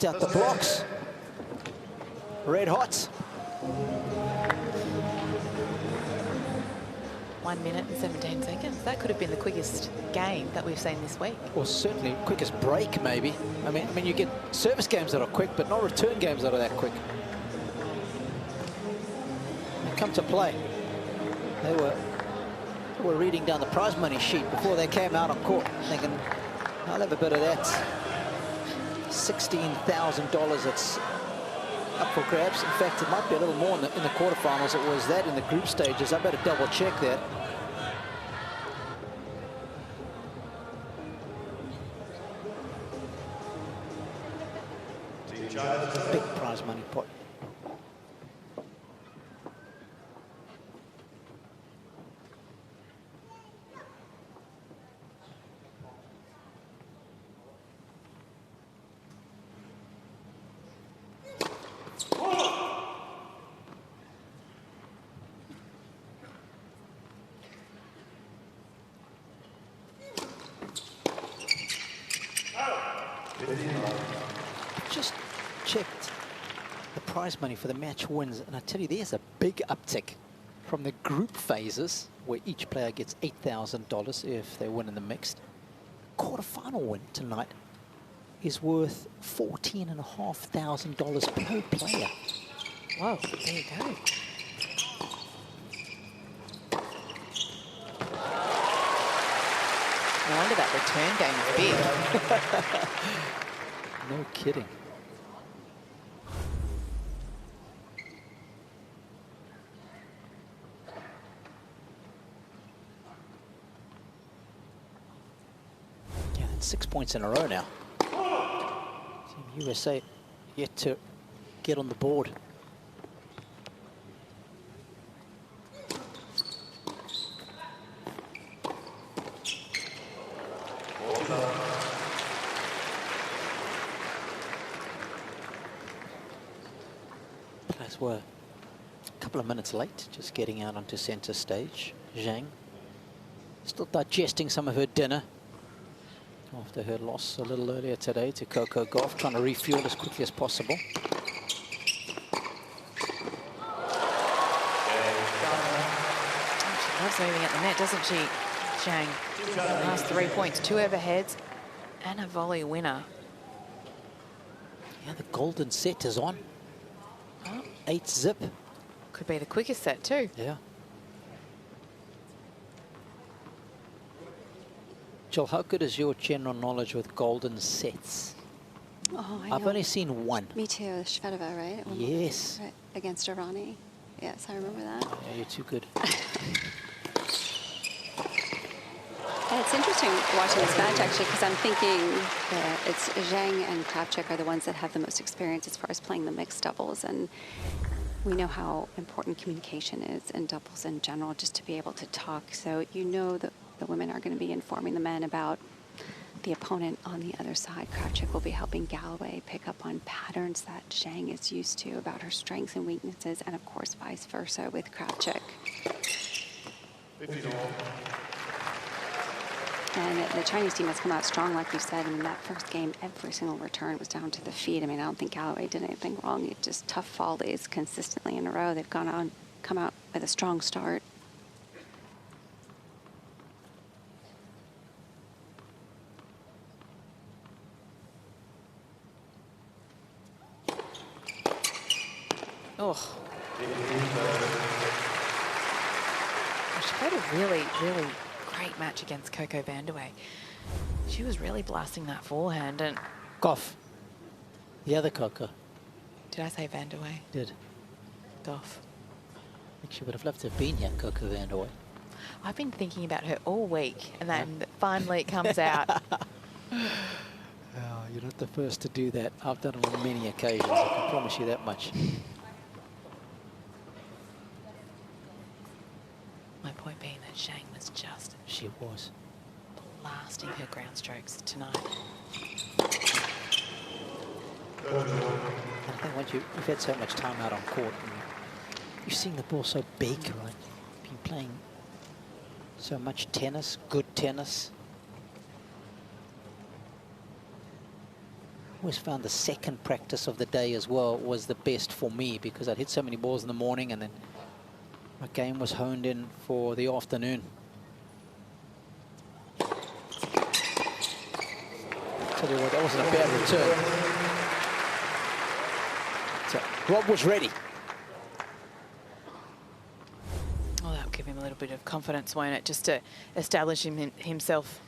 lost out the blocks. Red hot. 1 minute and 17 seconds. That could have been the quickest game that we've seen this week. Or certainly quickest break, maybe. I mean, you get service games that are quick, but not return games that are that quick. They come to play. They were reading down the prize money sheet before they came out on court, thinking, I'll have a bit of that. $16,000 that's up for grabs. In fact, it might be a little more in the quarterfinals. It was that in the group stages. I better double check that. Big prize money pot. Just checked the prize money for the match wins, and I tell you, there's a big uptick from the group phases where each player gets $8,000 if they win in the mixed. Quarterfinal win tonight is worth $14,500 per player. Whoa, there you go. No wonder that return game is big. No kidding. Yeah, that's 6 points in a row now. Team USA yet to get on the board. Players were a couple of minutes late, just getting out onto center stage. Zhang still digesting some of her dinner after her loss a little earlier today to Coco Gauff, trying to refuel as quickly as possible. She loves moving at the net, doesn't she, Zhang? Last 3 points, 2 overheads, and a volley winner. Yeah, the golden set is on. 8-zip. Could be the quickest set too. Yeah. Jill, how good is your general knowledge with golden sets? Oh, I I've know. only seen one. Me too, Shvedova, right? Yes. Right, against Irani. Yes, I remember that. Yeah, you're too good. And it's interesting watching this match, actually, because I'm thinking that it's Zhang and Krawczyk are the ones that have the most experience as far as playing the mixed doubles. And we know how important communication is in doubles in general, just to be able to talk. So you know that the women are going to be informing the men about the opponent on the other side. Krawczyk will be helping Galloway pick up on patterns that Zhang is used to about her strengths and weaknesses, and of course vice versa with Krawczyk. And the Chinese team has come out strong, like you said. I mean, that first game, every single return was down to the feet. I mean, I don't think Galloway did anything wrong. It's just tough volleys consistently in a row. They've come out with a strong start. Oh. She played a really, really great match against Coco Vandeweghe. She was really blasting that forehand. And Gauff. The other Coco. did I say Vandeweghe? Did. Gauff. I think she would have loved to have been here, Coco Vandeweghe. I've been thinking about her all week, and then finally it comes out. Oh, you're not the first to do that. I've done it on many occasions, I can promise you that much. My point being that Zhang was just She was. blasting her ground strokes tonight. And I think once you've had so much time out on court, and you're seeing the ball so big, right? Been playing so much tennis, good tennis. always found the second practice of the day as well was the best for me, because I'd hit so many balls in the morning and then my game was honed in for the afternoon. Tell you what, that wasn't a bad return. So Rob was ready. Well, that'll give him a little bit of confidence, won't it? Just to establish himself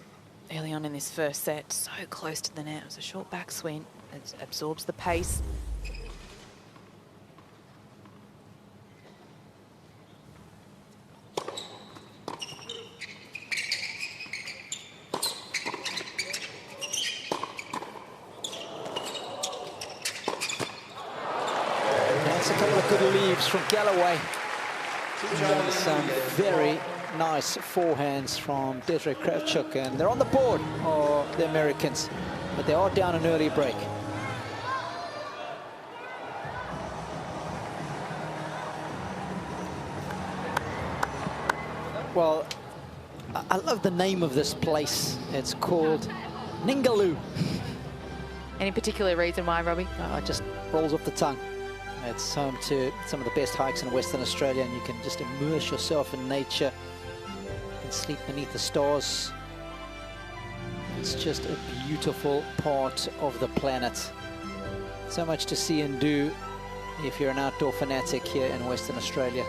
early on in this first set. So close to the net. It was a short backswing. It absorbs the pace. That's a couple of good leaves from Galloway. And some very nice forehands from Krawczyk, and they're on the board, the Americans, but they are down an early break. Well, I love the name of this place. It's called Ningaloo. Any particular reason why, Robbie? It just rolls off the tongue. It's home to some of the best hikes in Western Australia, and you can just immerse yourself in nature. You can sleep beneath the stars. It's just a beautiful part of the planet. So much to see and do if you're an outdoor fanatic here in Western Australia.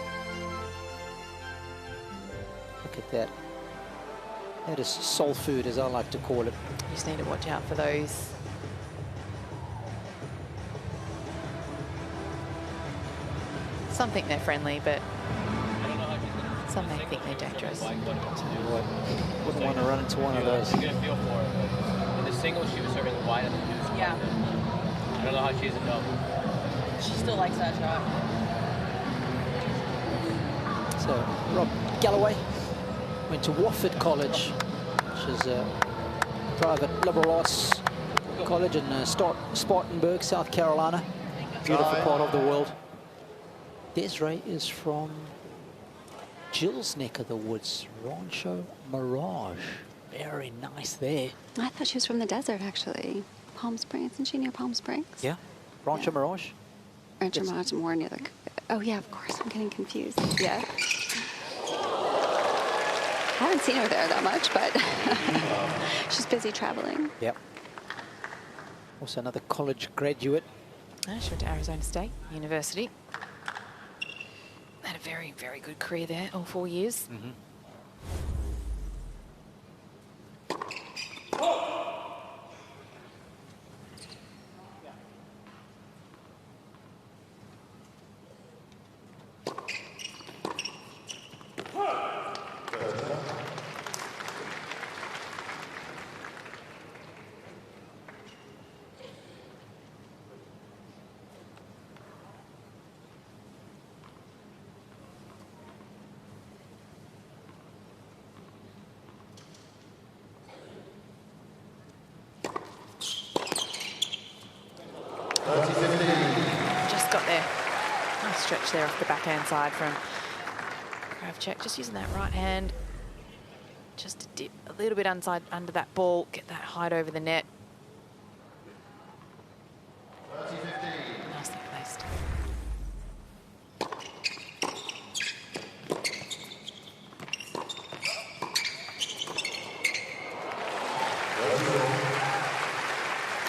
Look at that. That is soul food, as I like to call it. You just need to watch out for those. Some think they're friendly, but some may think they're dangerous. Wouldn't want to run into one of those. You get a feel for it. In the singles, she was serving wide at the deuce. Yeah. I don't know how she is in double. She still likes that shot. So Rob Galloway went to Wofford College, which is a private liberal arts college in Spartanburg, South Carolina. Beautiful part of the world. Desiree is from Jill's neck of the woods, Rancho Mirage. Very nice there. I thought she was from the desert, actually. Palm Springs. Isn't she near Palm Springs? Yeah, Rancho Mirage. Rancho Mirage more near the... Oh, yeah, of course. I'm getting confused. Yeah. I haven't seen her there that much, but she's busy traveling. Yep. Also another college graduate. She went to Arizona State University. Had a very, very good career there, all 4 years. Mm-hmm. Just got there. Nice stretch there off the backhand side from Krawczyk. Just using that right hand just to dip a little bit under that ball, get that height over the net. Nicely placed.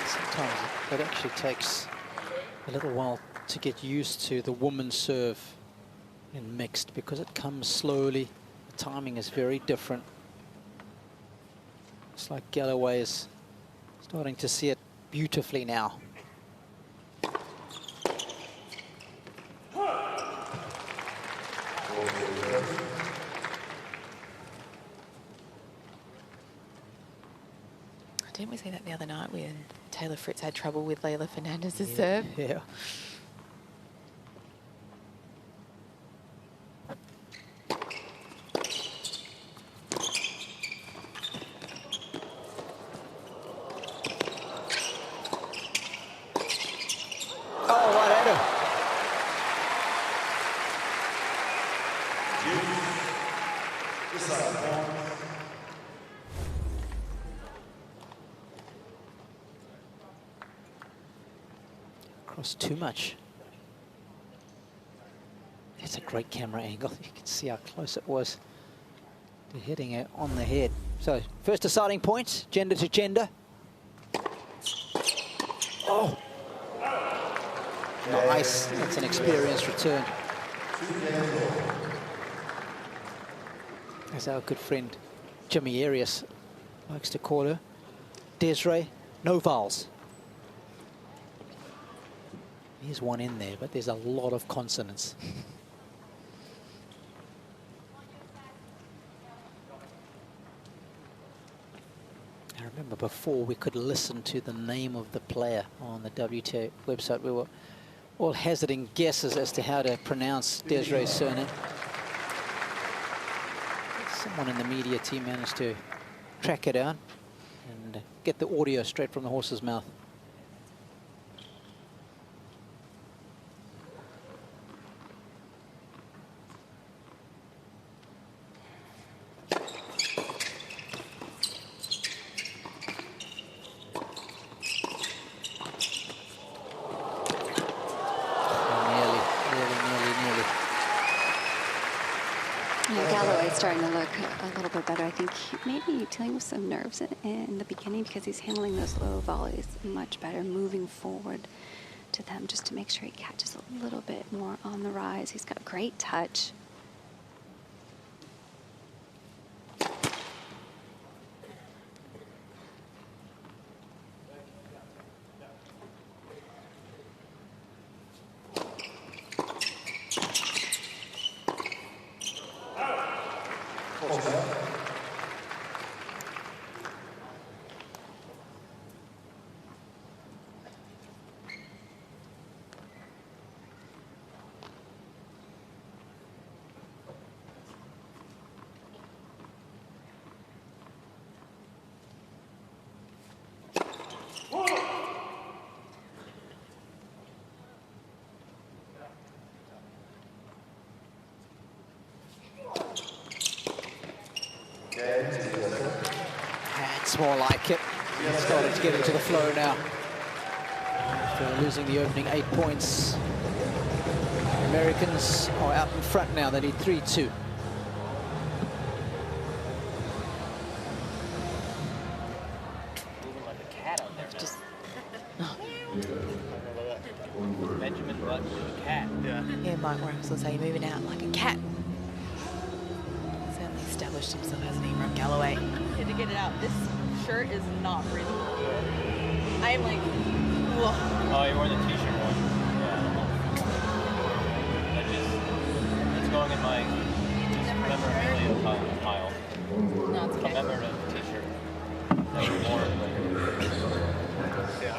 Sometimes it actually takes a little while to get used to the woman's serve in mixed, because it comes slowly. The timing is very different. It's like Galloway is starting to see it beautifully now. Didn't we see that the other night when Taylor Fritz had trouble with Leylah Fernandez's serve? Yeah. Oh, right at her. across too much. It's a great camera angle. You can see how close it was to hitting it on the head. So first deciding point, gender to gender. Oh! Nice. That's an experienced return. As our good friend Jimmy Arias likes to call her, Desiree, no vowels. There's one in there, but there's a lot of consonants. I remember before we could listen to the name of the player on the WTA website. We were all hazarding guesses as to how to pronounce Desiree's surname. Someone in the media team managed to track it down and get the audio straight from the horse's mouth. Galloway's starting to look a little bit better. I think maybe dealing with some nerves in the beginning because he's handling those low volleys much better, moving forward to them just to make sure he catches a little bit more on the rise. He's got great touch. That's more like it. It's starting to get into the flow now. After losing the opening 8 points, the Americans are out in front now. They need 3-2. Moving like a cat out there. Just Benjamin Button is a cat. Yeah, Mike Rose will say moving out like a cat. Certainly established himself, hasn't he, from Galloway? Okay, to get it out, this shirt is not breathable. I am like, whoa. Oh, you wore the t-shirt one. Yeah. It's going in my memorabilia pile. No, it's okay. Commemorative t-shirt that we wore. Yeah,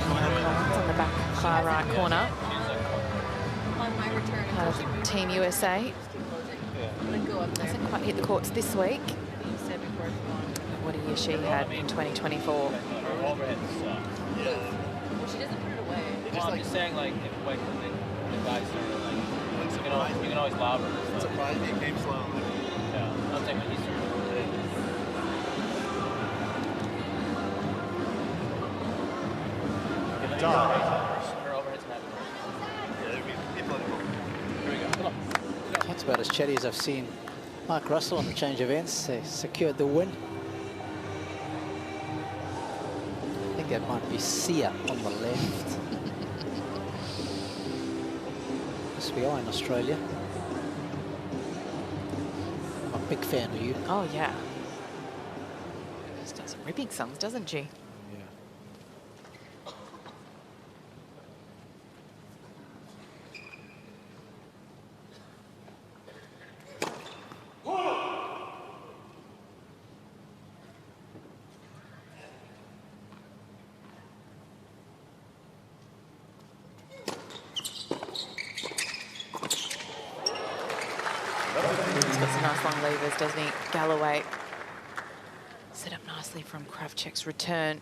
I don't know. On the back far right corner. On my return, Part of Team USA. then go up there. Hasn't quite hit the courts this week. You said before if you want. What a year she had in 2024. Her overhead sucks. Well, she doesn't put it away. Well, I'm just saying, like, if like when the guys started, like, you can always lob her. It surprised me, it came slow. Yeah, I'm saying when he started. Her overhead's not. Yeah, there'd be people in the Here we go. Come on. That's about as chatty as I've seen Mark Russell on the change of ends. They secured the win. I think that might be Sia on the left. Yes, we are in Australia. I'm a big fan of you. Oh, yeah. She's got some ripping songs, doesn't she? He's got some nice long levers, doesn't he? Galloway set up nicely from Krawczyk's return.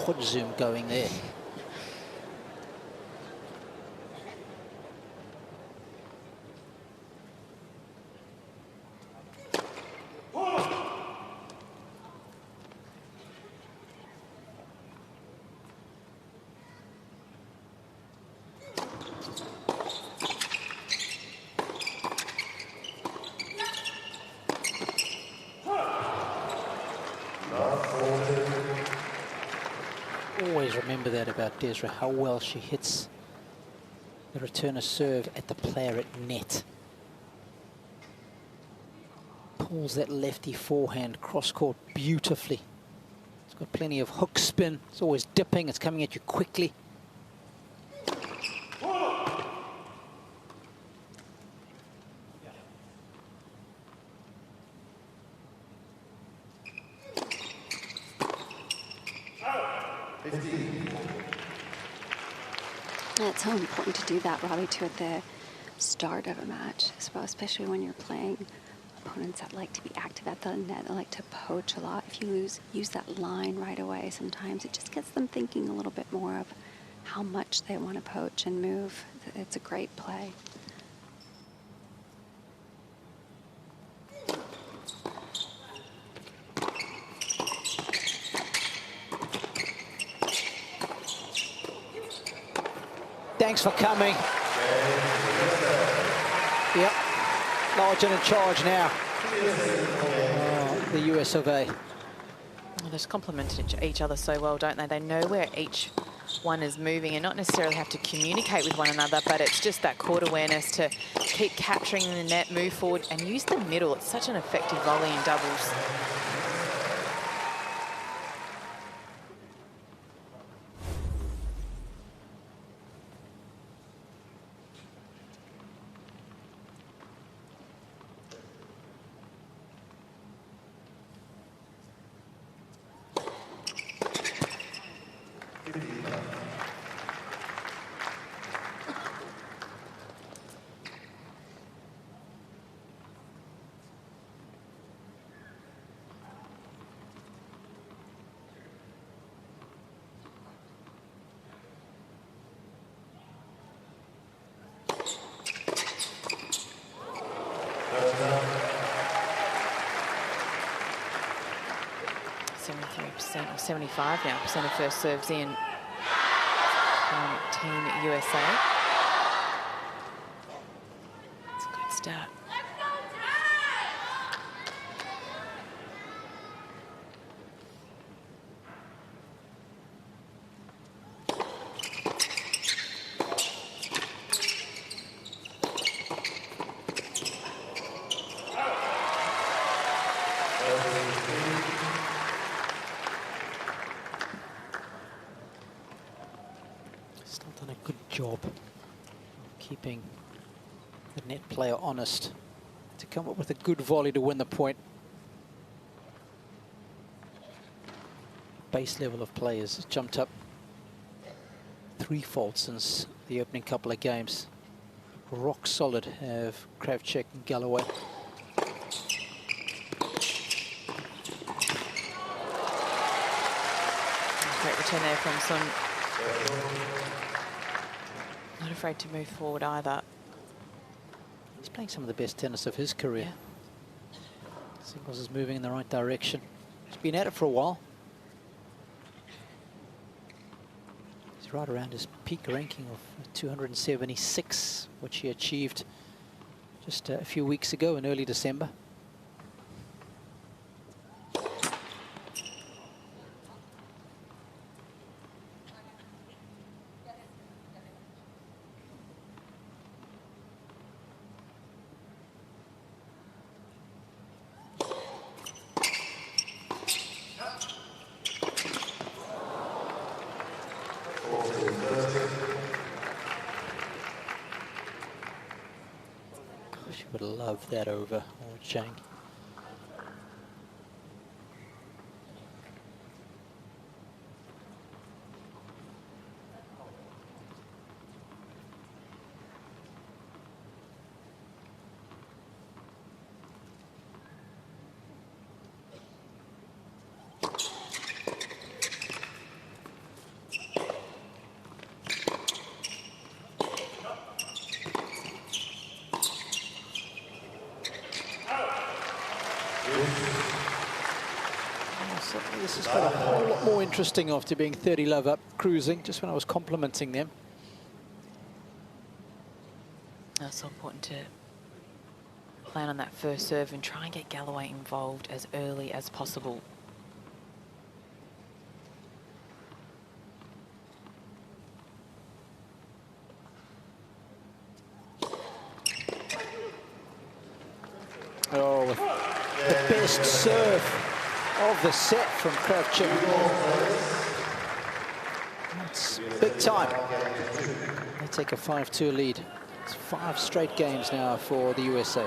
quad zoom going there. Always remember that about Desra, how well she hits the returner serve at the player at net. Pulls that lefty forehand cross-court beautifully. It's got plenty of hook spin. It's always dipping. It's coming at you quickly. It's so important to do that, Robbie, too, at the start of a match as well, especially when you're playing opponents that like to be active at the net, that like to poach a lot. If you use that line right away, sometimes it just gets them thinking a little bit more of how much they want to poach and move. It's a great play. Thanks for coming. Yep. Large and in charge now. The US of A. Well, they just complement each other so well, don't they? They know where each one is moving and not necessarily have to communicate with one another, but it's just that court awareness to keep capturing the net, move forward, and use the middle. It's such an effective volley in doubles. Or 75% now of first serves in from Team USA. It's a good start. Job of keeping the net player honest to come up with a good volley to win the point. Base level of players has jumped up threefold since the opening couple of games. Rock solid have Krawczyk and Galloway. Great return there from Sun. Not afraid to move forward either. He's playing some of the best tennis of his career. Yeah. Singles is moving in the right direction. He's been at it for a while. He's right around his peak ranking of 276, which he achieved just a few weeks ago in early December. Would love that over, or Zhang. bit more interesting after being 30 love up, cruising, just when I was complimenting them. That's so important to plan on that first serve and try and get Galloway involved as early as possible. Oh, with the best serve of the set from Krawczyk. That's big time. They take a 5-2 lead. It's 5 straight games now for the USA.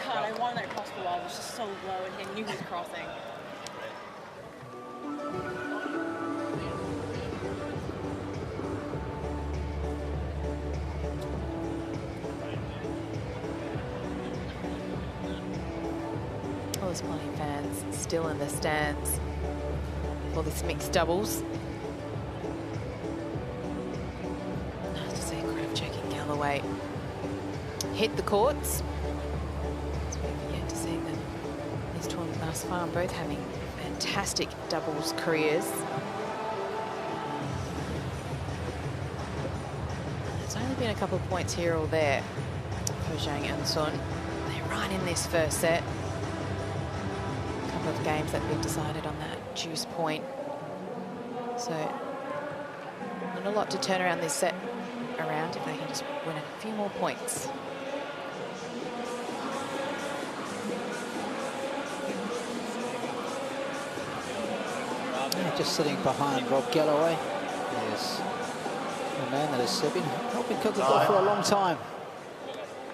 God, I wanted that cross the wall. It was just so low, and he knew he was crossing. There's plenty of fans still in the stands for this mixed doubles. Nice to see Krawczyk and Galloway hit the courts. So we've yet to see them this tournament thus far, both having fantastic doubles careers. It's only been a couple of points here or there for Zhang and Sun. They're right in this first set. Of games that have been decided on that juice point. So not a lot to turn around this set around if they can just win a few more points. Yeah, just sitting behind Rob Galloway. Yes, a man that has been helping coach the ball for a long time.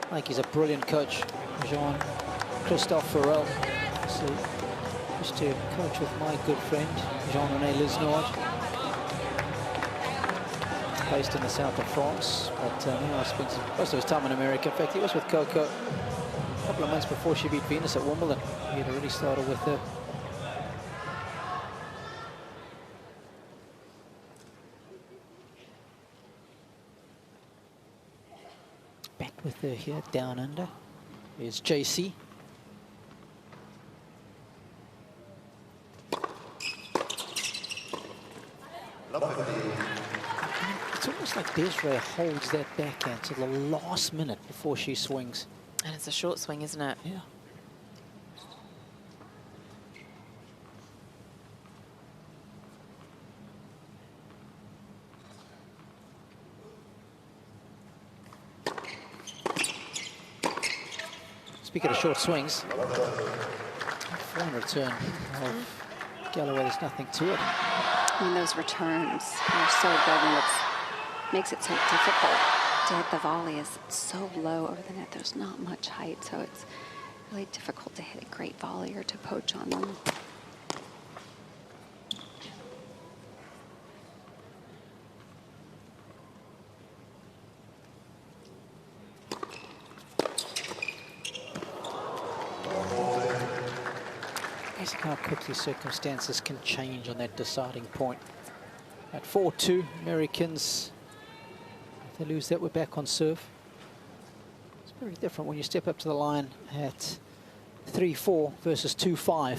I think he's a brilliant coach, Jean-Christophe Farrell. So, used to coach with my good friend, Jean-René Lisnard, based in the south of France, but now I spent most of his time in America. In fact, he was with Coco a couple of months before she beat Venus at Wimbledon. He had already started with her. Back with her here, down under. Here's JC. It's almost like Desiree holds that backhand to the last minute before she swings. And it's a short swing, isn't it? Yeah. Speaking of short swings, fine return of Galloway, there's nothing to it. I mean, those returns are so good, and what makes it so difficult to hit the volley is it's so low over the net. There's not much height, so it's really difficult to hit a great volley or to poach on them. Amazing how quickly circumstances can change on that deciding point. At 4-2, Americans, if they lose that, we're back on serve. It's very different when you step up to the line at 3-4 versus 2-5.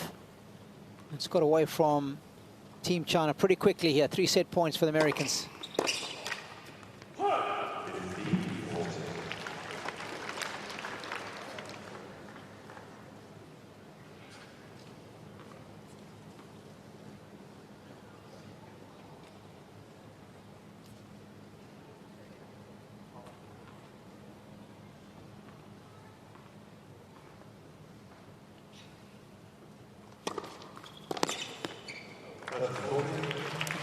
It's got away from Team China pretty quickly here. 3 set points for the Americans.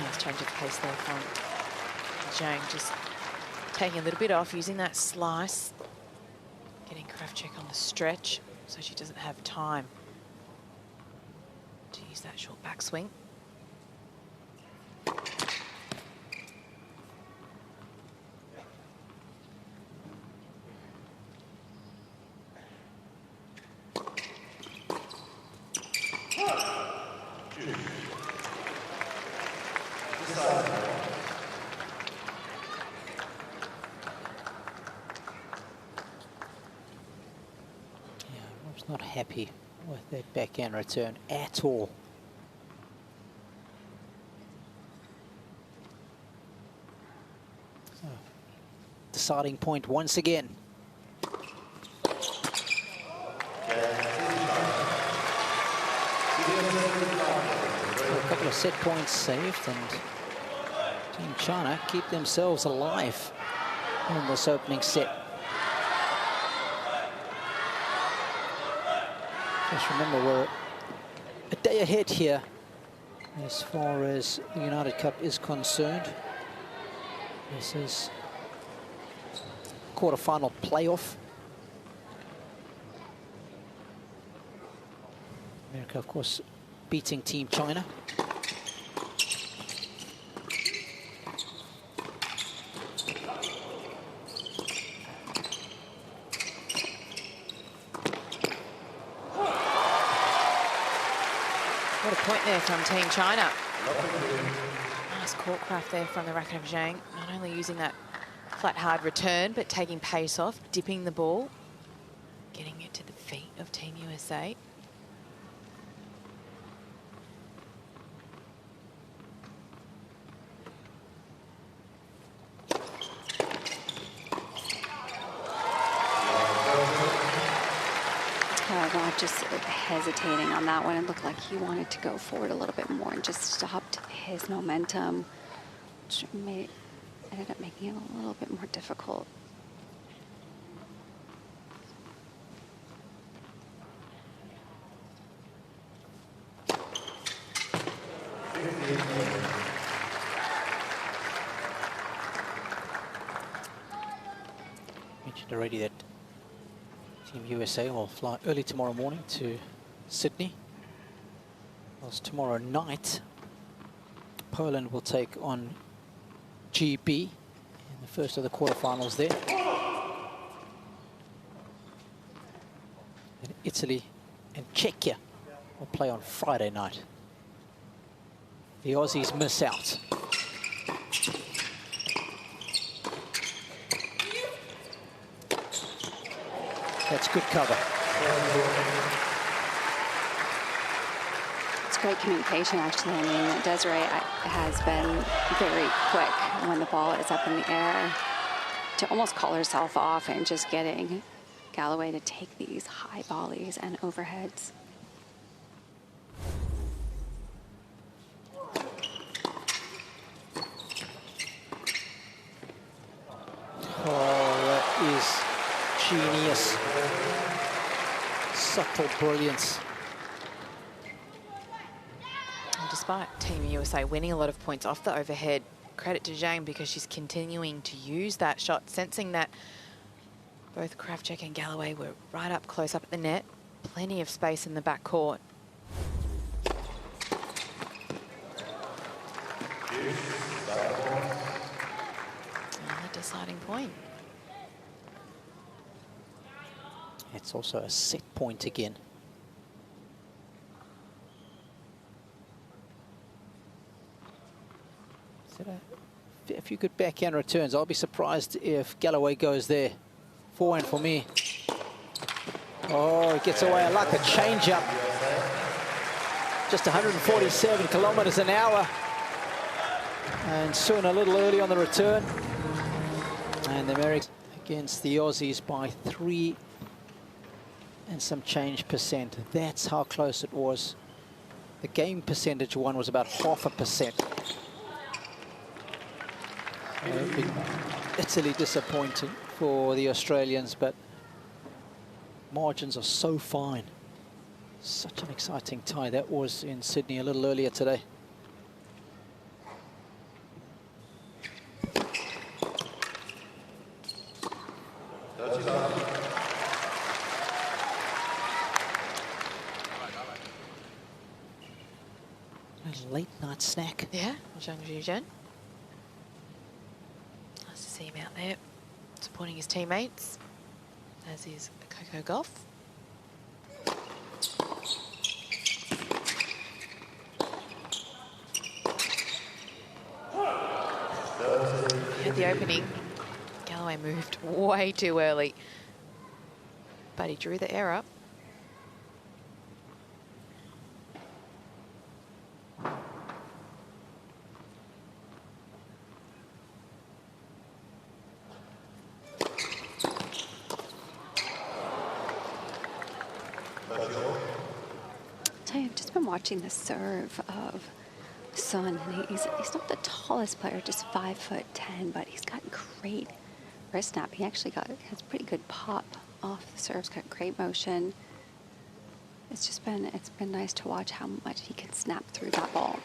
Nice change of pace there from Zhang, just taking a little bit off, using that slice, getting Krawczyk on the stretch so she doesn't have time to use that short backswing. was not happy with that backhand return at all. So, deciding point once again. A couple of set points saved, and Team China keep themselves alive in this opening set. Just remember, we're a day ahead here as far as the United Cup is concerned. This is quarterfinal playoff. America, of course, beating Team China. What a point there from Team China. Nice court craft there from the racket of Zhang. Not only using that flat, hard return, but taking pace off, dipping the ball, getting it to the feet of Team USA. Rob just hesitating on that one. It looked like he wanted to go forward a little bit more and just stopped his momentum, which ended up making it a little bit more difficult. Mentioned already that Team USA will fly early tomorrow morning to Sydney. Whilst tomorrow night, Poland will take on GB in the first of the quarterfinals there. And Italy and Czechia will play on Friday night. The Aussies miss out. That's good cover. It's great communication, actually. I mean, Desiree has been very quick when the ball is up in the air to almost call herself off and just getting Galloway to take these high volleys and overheads. Oh, that is genius. Subtle brilliance. And despite Team USA winning a lot of points off the overhead, credit to Zhang because she's continuing to use that shot, sensing that both Krawczyk and Galloway were right up close up at the net. Plenty of space in the back court. Another deciding point. It's also a set point again. Is that a few good backhand returns? I'll be surprised if Galloway goes there. Forehand for me. Oh, it gets away. I like the change-up. Just 147 kilometers an hour. And soon a little early on the return. And the Americans against the Aussies by 3 and some change percent. That's how close it was. The game percentage one was about 0.5%. Italy disappointing for the Australians, but margins are so fine. Such an exciting tie that was in Sydney a little earlier today. A late night snack. Yeah, Zhang Zhuzhen. Nice to see him out there supporting his teammates, as is Coco Golf. At the opening, Galloway moved way too early, but he drew the error. been watching the serve of Sun, and he's not the tallest player, just 5'10", but he's got great wrist snap. He actually has pretty good pop off the serves, got great motion. It's been nice to watch how much he can snap through that ball.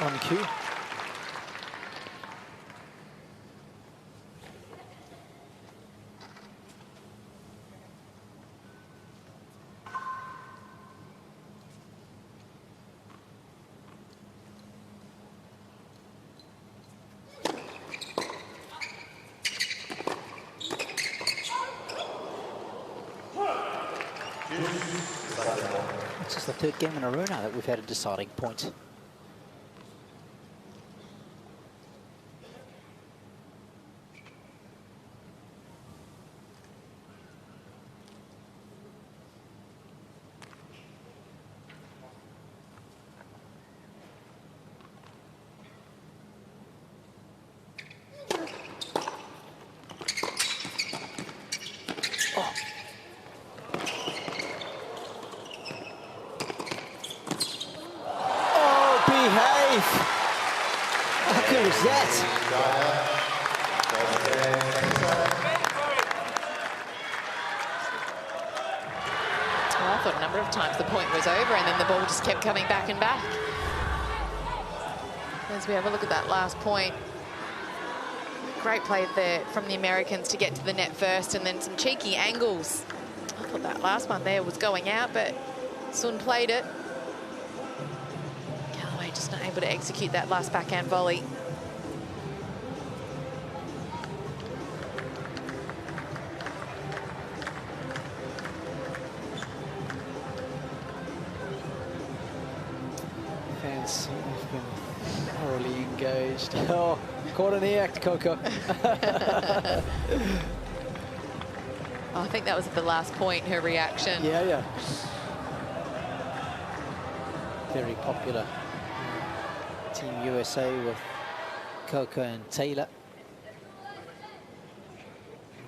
On cue. This is the third game in a row now that we've had a deciding point. How good was that? Well, I thought a number of times the point was over and then the ball just kept coming back and back. As we have a look at that last point. Great play there from the Americans to get to the net first, and then some cheeky angles. I thought that last one there was going out, but Sun played it. Galloway just not able to execute that last backhand volley. Fans have been thoroughly engaged. Oh, caught in the act, Coco. Oh, I think that was at the last point, her reaction. Yeah, yeah. Very popular. Team USA with Coco and Taylor.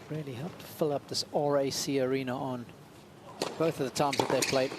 Really helped fill up this RAC arena on both of the times that they played.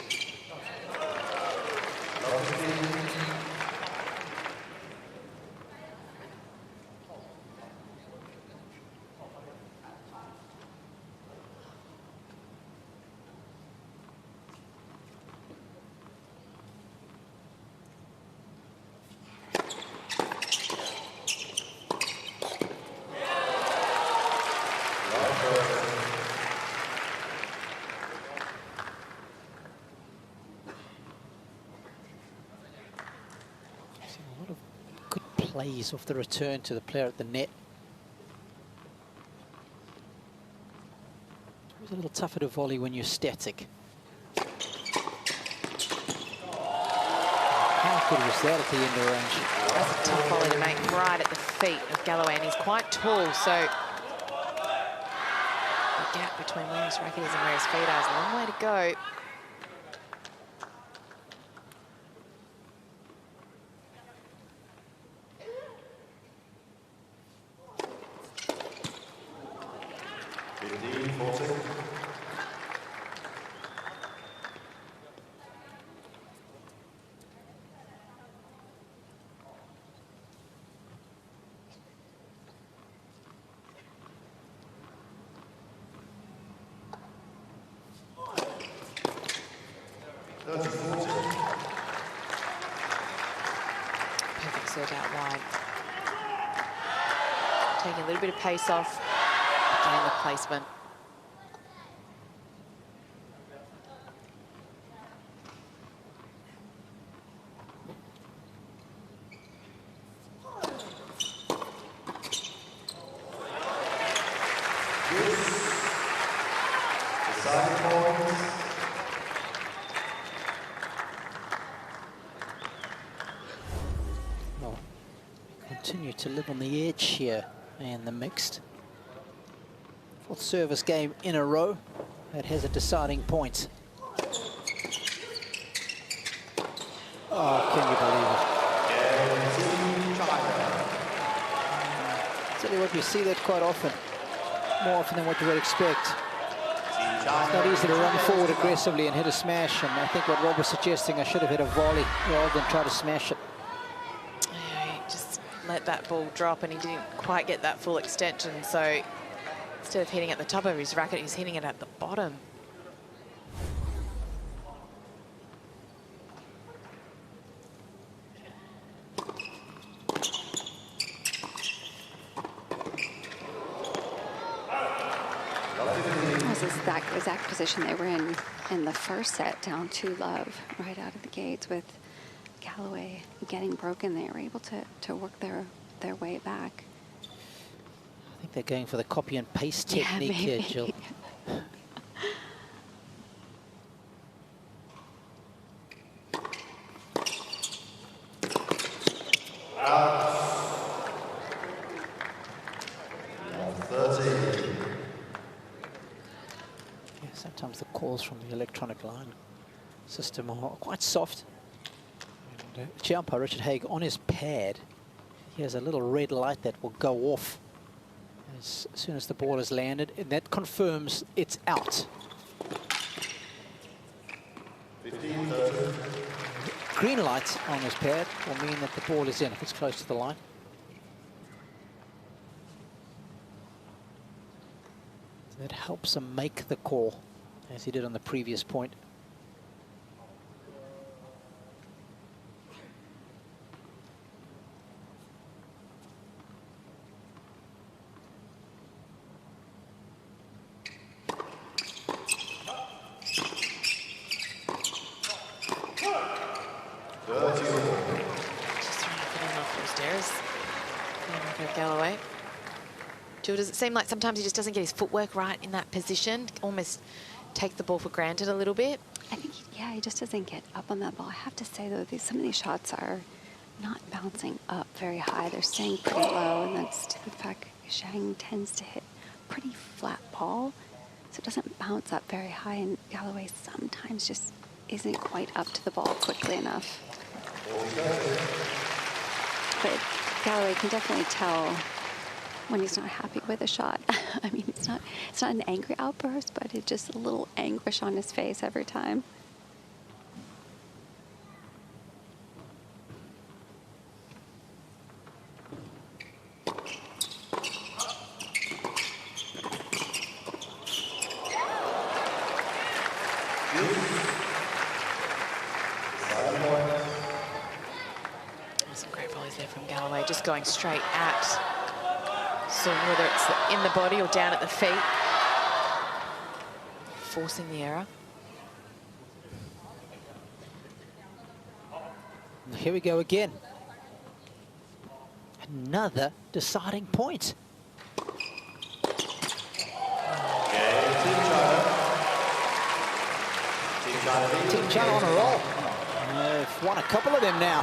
Plays off the return to the player at the net. It's a little tougher to volley when you're static. How good was that at the end of range? That's a tough volley to make right at the feet of Galloway, and he's quite tall, so the gap between where his racket is and where his feet are is a long way to go. Perfect serve out wide. Taking a little bit of pace off, getting the placement. Well, continue to live on the edge here in the mixed. Fourth service game in a row that has a deciding point. Oh, can you believe it? Tell you what, we see that quite often. More often than what you would expect. It's not easy to run forward aggressively and hit a smash, and I think what Rob was suggesting, I should have hit a volley rather than try to smash it. Yeah, he just let that ball drop and he didn't quite get that full extension, so instead of hitting at the top of his racket, he's hitting it at the bottom. That exact position they were in the first set, down 2-love right out of the gates with Galloway getting broken. They were able to work their way back. I think they're going for the copy and paste technique here, Jill. Sometimes the calls from the electronic line system are quite soft. And the umpire, Richard Haig, on his pad, he has a little red light that will go off as soon as the ball has landed, and that confirms it's out. 15, Green light on his pad will mean that the ball is in if it's close to the line. So that helps him make the call, as he did on the previous point. Galloway. Jill, does it seem like sometimes he just doesn't get his footwork right in that position? Almost take the ball for granted a little bit? I think, yeah, he just doesn't get up on that ball. I have to say, though, some of these shots are not bouncing up very high. They're staying pretty low, and that's to the fact Zhang tends to hit pretty flat ball, so it doesn't bounce up very high, and Galloway sometimes just isn't quite up to the ball quickly enough. But Galloway can definitely tell when he's not happy with a shot. I mean, it's not an angry outburst, but it's just a little anguish on his face every time. Some great volleys there from Galloway, just going straight at Zhang, whether it's in the body or down at the feet, forcing the error. Here we go again. Another deciding point. Team China on a roll. They've won a couple of them now.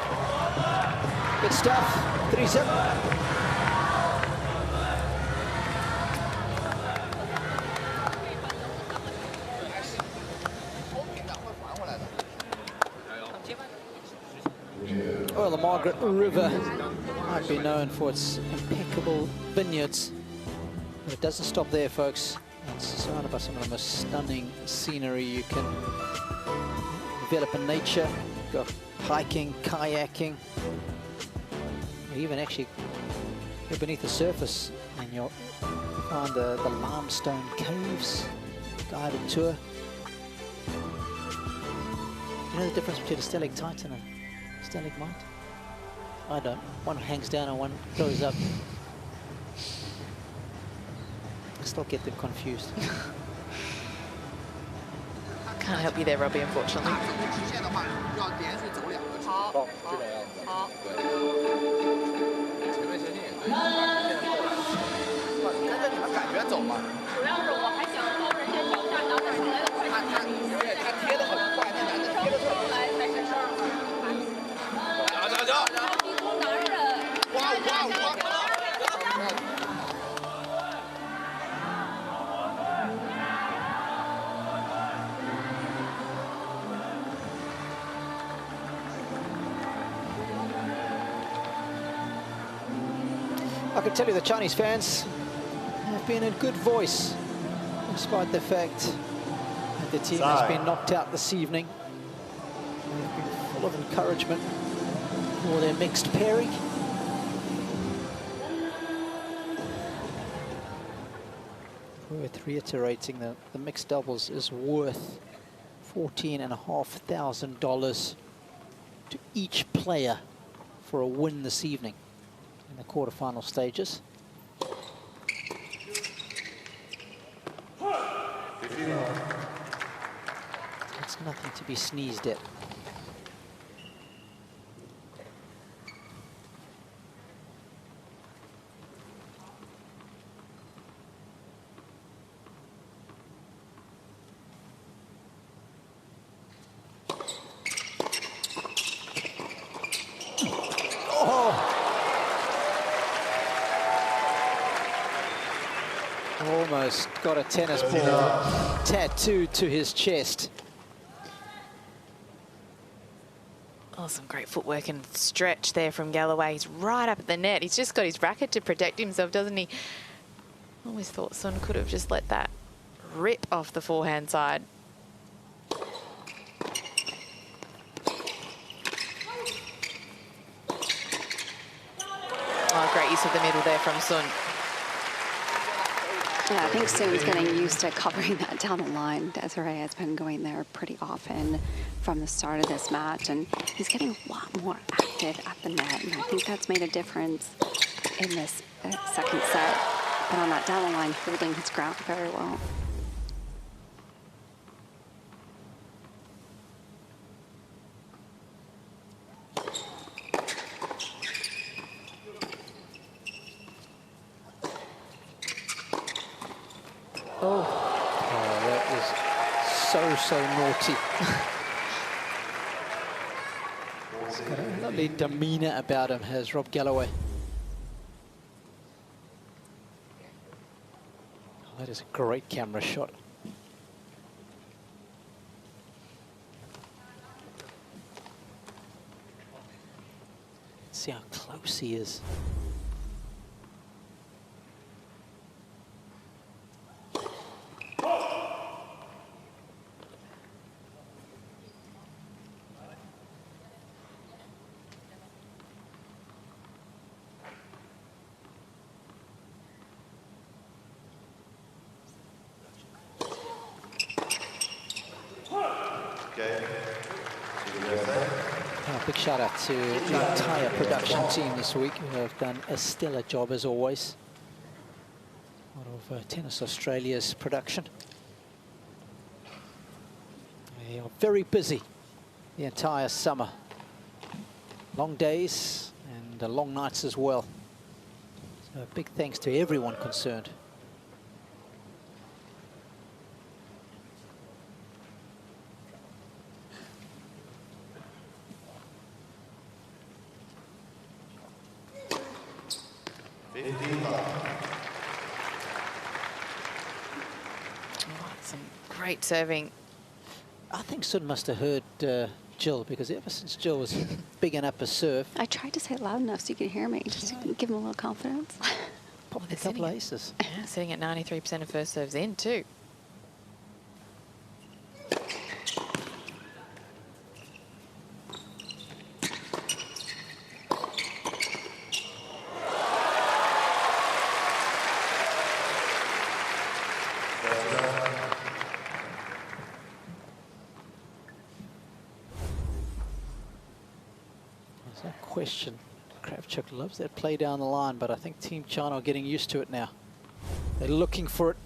Good stuff. 3-0. Well, the Margaret River might be known for its impeccable vineyards, but it doesn't stop there, folks. It's surrounded by some of the most stunning scenery you can develop in nature. You've got hiking, kayaking, even actually go beneath the surface and you'll find the limestone caves, guided tour. You know the difference between a stalactite and a stalagmite? I don't. One hangs down and one goes up. I still get them confused. Can't help you there, Robbie, unfortunately. I can tell you the Chinese fans have been in good voice, despite the fact The team has been knocked out this evening. They've been full of encouragement for their mixed pairing. Worth reiterating that the mixed doubles is worth $14,500 to each player for a win this evening in the quarterfinal stages. It's nothing to be sneezed at. Almost got a tennis ball tattooed to his chest. Oh, some great footwork and stretch there from Galloway. He's right up at the net. He's just got his racket to protect himself, doesn't he? Always thought Sun could have just let that rip off the forehand side. Oh, great use of the middle there from Sun. Yeah, I think Sun's getting used to covering that down the line. Desiree has been going there pretty often from the start of this match, and he's getting a lot more active at the net, and I think that's made a difference in this second set. But on that down the line, holding his ground very well. Oh, that was so naughty. He's got a lovely demeanor about him, has Rob Galloway. Oh, that is a great camera shot. Let's see how close he is. Big shout out to the entire production team this week, who have done a stellar job as always. Part of Tennis Australia's production. They are very busy the entire summer. Long days and long nights as well. So a big thanks to everyone concerned. Some great serving. I think Sun must have heard Jill, because ever since Jill was bigging up a serve, I tried to say it loud enough so you could hear me, just to give him a little confidence. popped a couple of aces. Yeah, sitting at 93% of first serves in too. There's no question. Krawczyk loves that play down the line, but I think Team China are getting used to it now. They're looking for it.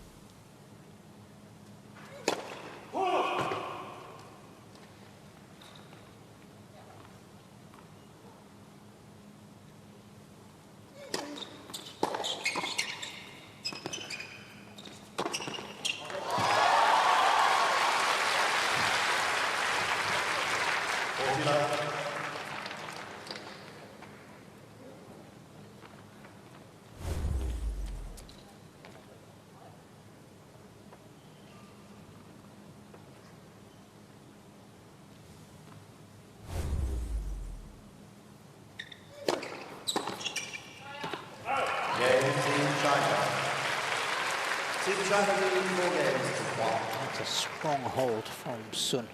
Team China leading 4 games to 1. It's a strong hold from Sun.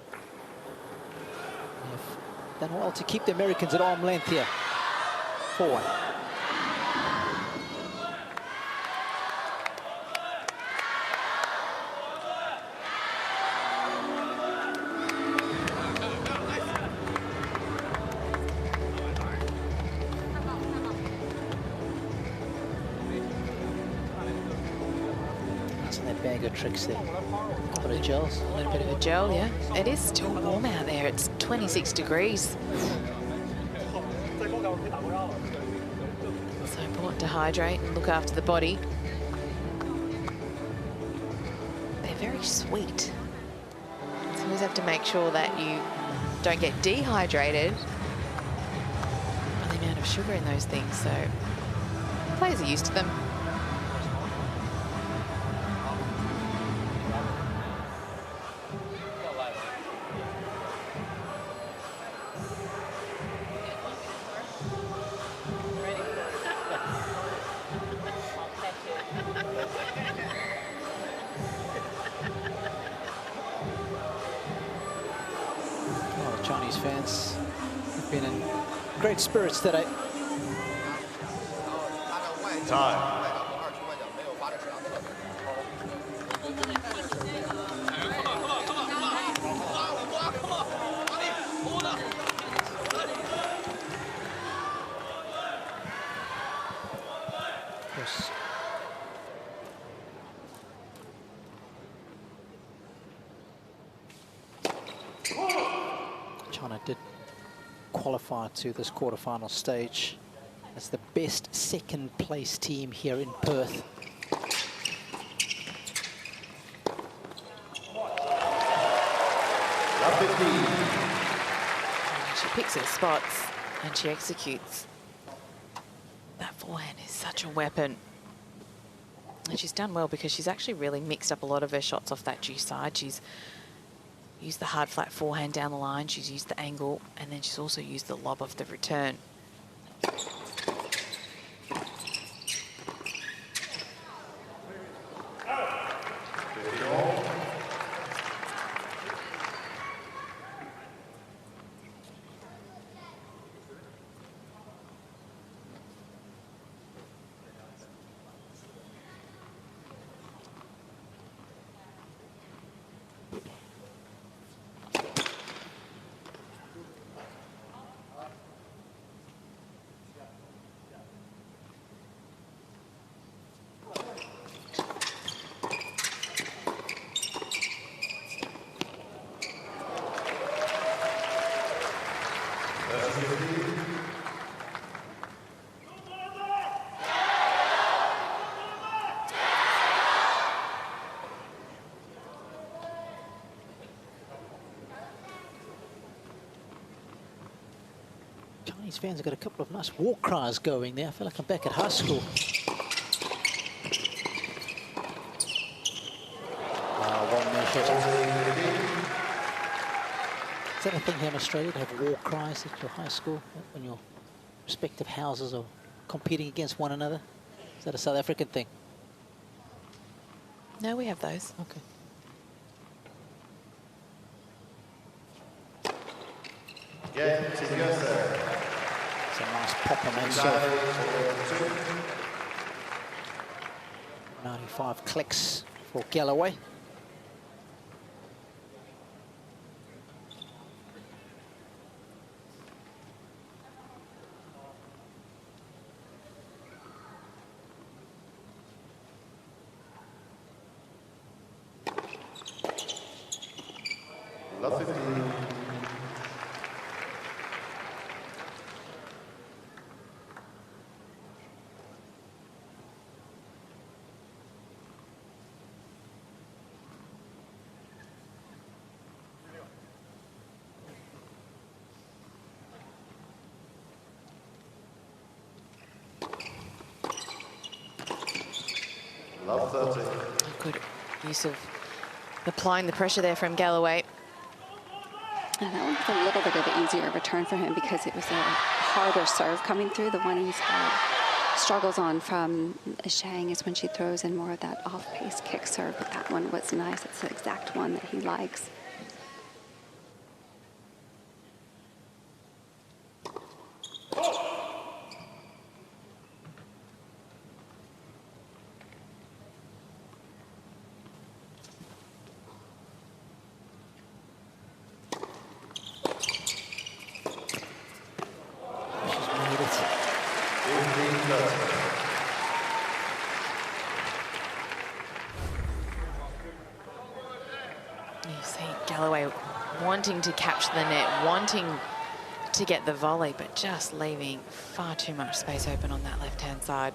They've done well to keep the Americans at arm length here. 4-1. Bag of tricks there. A couple of gels. A little bit of a gel, yeah. It is still warm out there. It's 26 degrees. So important to hydrate and look after the body. They're very sweet. So you always have to make sure that you don't get dehydrated by the amount of sugar in those things. So players are used to them. Chinese fans have been in great spirits today. Time. Yes. China did qualify to this quarterfinal stage as the best second place team here in Perth. She picks her spots and she executes. That forehand is such a weapon. And she's done well because she's actually really mixed up a lot of her shots off that due side. She's used the hard flat forehand down the line, she's used the angle, and then she's also used the lob of the return. Chinese fans have got a couple of nice war cries going there. I feel like I'm back at high school. One measure. Is that a thing here in Australia to have war cries at your high school when your respective houses are competing against one another? Is that a South African thing? No, we have those. Okay. Yeah, it's a nice popper man. 95 clicks for Galloway. Love 15. Love 30. Good use of applying the pressure there from Galloway. And that one was a little bit of an easier return for him because it was a harder serve coming through. The one he's had struggles on from Zhang is when she throws in more of that off-pace kick serve, but that one was nice. It's the exact one that he likes. You see Galloway wanting to capture the net, wanting to get the volley, but just leaving far too much space open on that left-hand side.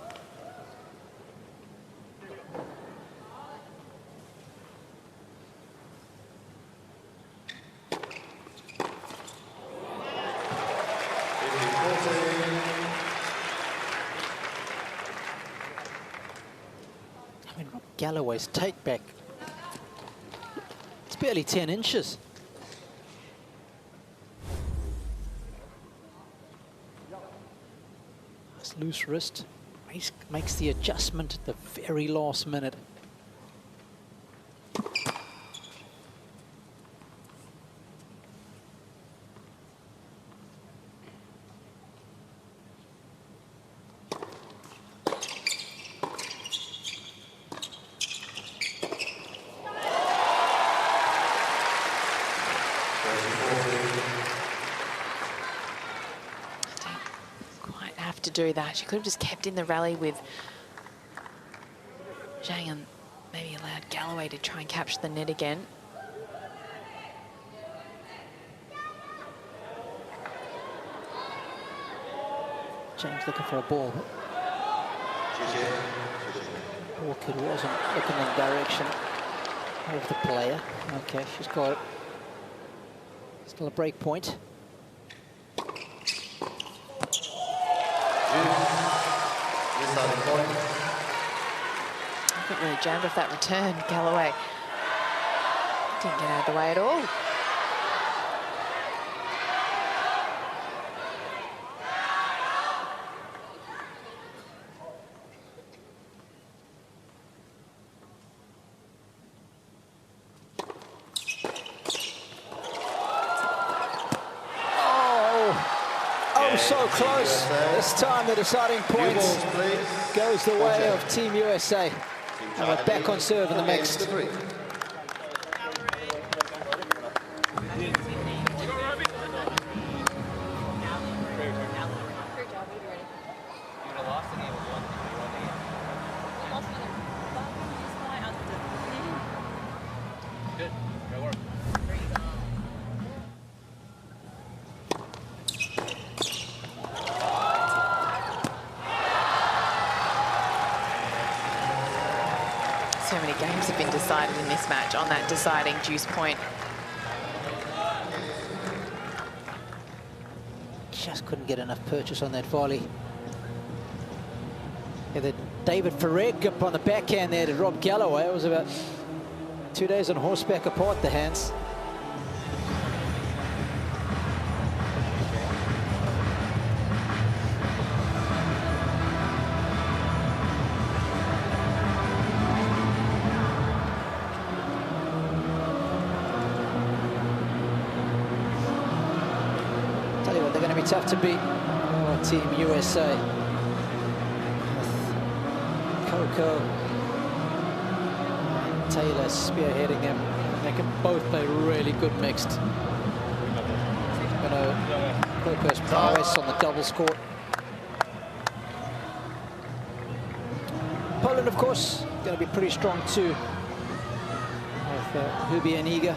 I mean, Galloway's take back, it's barely 10 inches. This loose wrist makes the adjustment at the very last minute. To do that, she could have just kept in the rally with Zhang and maybe allowed Galloway to try and capture the net again. Zhang's looking for a ball. Orchid wasn't looking in the direction of the player. Okay, she's got it. Still a break point. I think really jammed off that return, Galloway. Didn't get out of the way at all. Oh, so close. This time the deciding point goes the way of Team USA. And we're back on serve in the mixed. So many games have been decided in this match on that deciding juice point. Just couldn't get enough purchase on that volley. Yeah, the David Farag up on the backhand there to Rob Galloway. It was about 2 days on horseback apart, the hands. Tell you what, they're going to be tough to beat. Oh, Team USA. Coco, Taylor spearheading them. They can both play really good mixed. Coco's prowess on the doubles court. Poland, of course, going to be pretty strong too. With Hubi and Iga.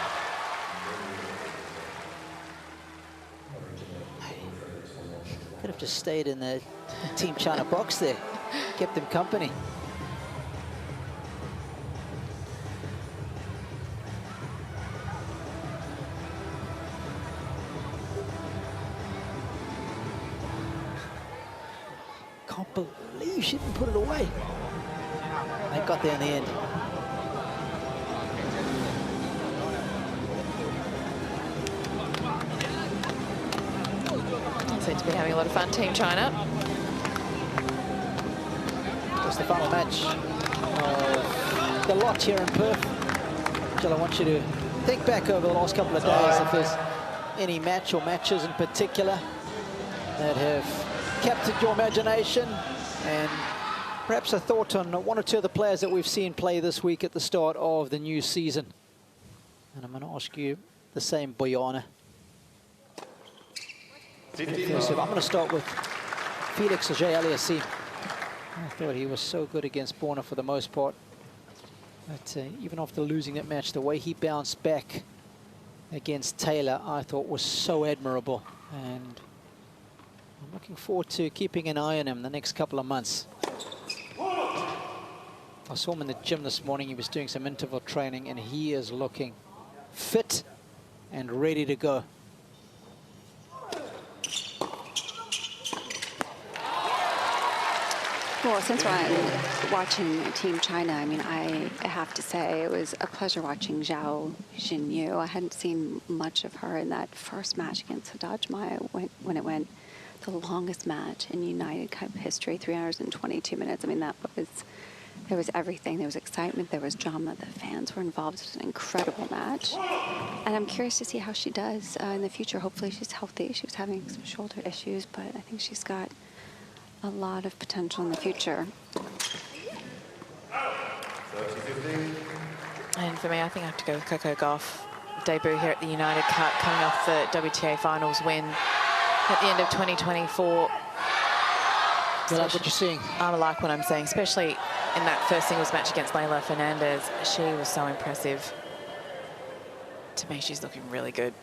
Just stayed in the Team China box there. Kept them company. Can't believe she didn't put it away. They got there in the end. Seem to be having a lot of fun, Team China. It's the final match of the lot here in Perth. Jill, I want you to think back over the last couple of days if there's any match or matches in particular that have captured your imagination, and perhaps a thought on one or two of the players that we've seen play this week at the start of the new season. And I'm going to ask you the same, Boyana. I'm going to start with Felix Auger-Aliassime. I thought he was so good against Borna for the most part. But even after losing that match, the way he bounced back against Taylor, I thought was so admirable. And I'm looking forward to keeping an eye on him the next couple of months. I saw him in the gym this morning. He was doing some interval training, and he is looking fit and ready to go. Well, since we're watching Team China, I mean, I have to say it was a pleasure watching Zhao Jinyu. I hadn't seen much of her in that first match against Hajime when it went the longest match in United Cup history, 3 hours and 22 minutes. I mean, there was everything. There was excitement. There was drama. The fans were involved. It was an incredible match. And I'm curious to see how she does in the future. Hopefully she's healthy. She was having some shoulder issues, but I think she's got a lot of potential in the future. And for me, I think I have to go with Coco Gauff. Debut here at the United Cup, coming off the WTA Finals win at the end of 2024. You like what you're seeing? I like what I'm saying, especially in that first singles match against Leylah Fernandez. She was so impressive. To me, she's looking really good.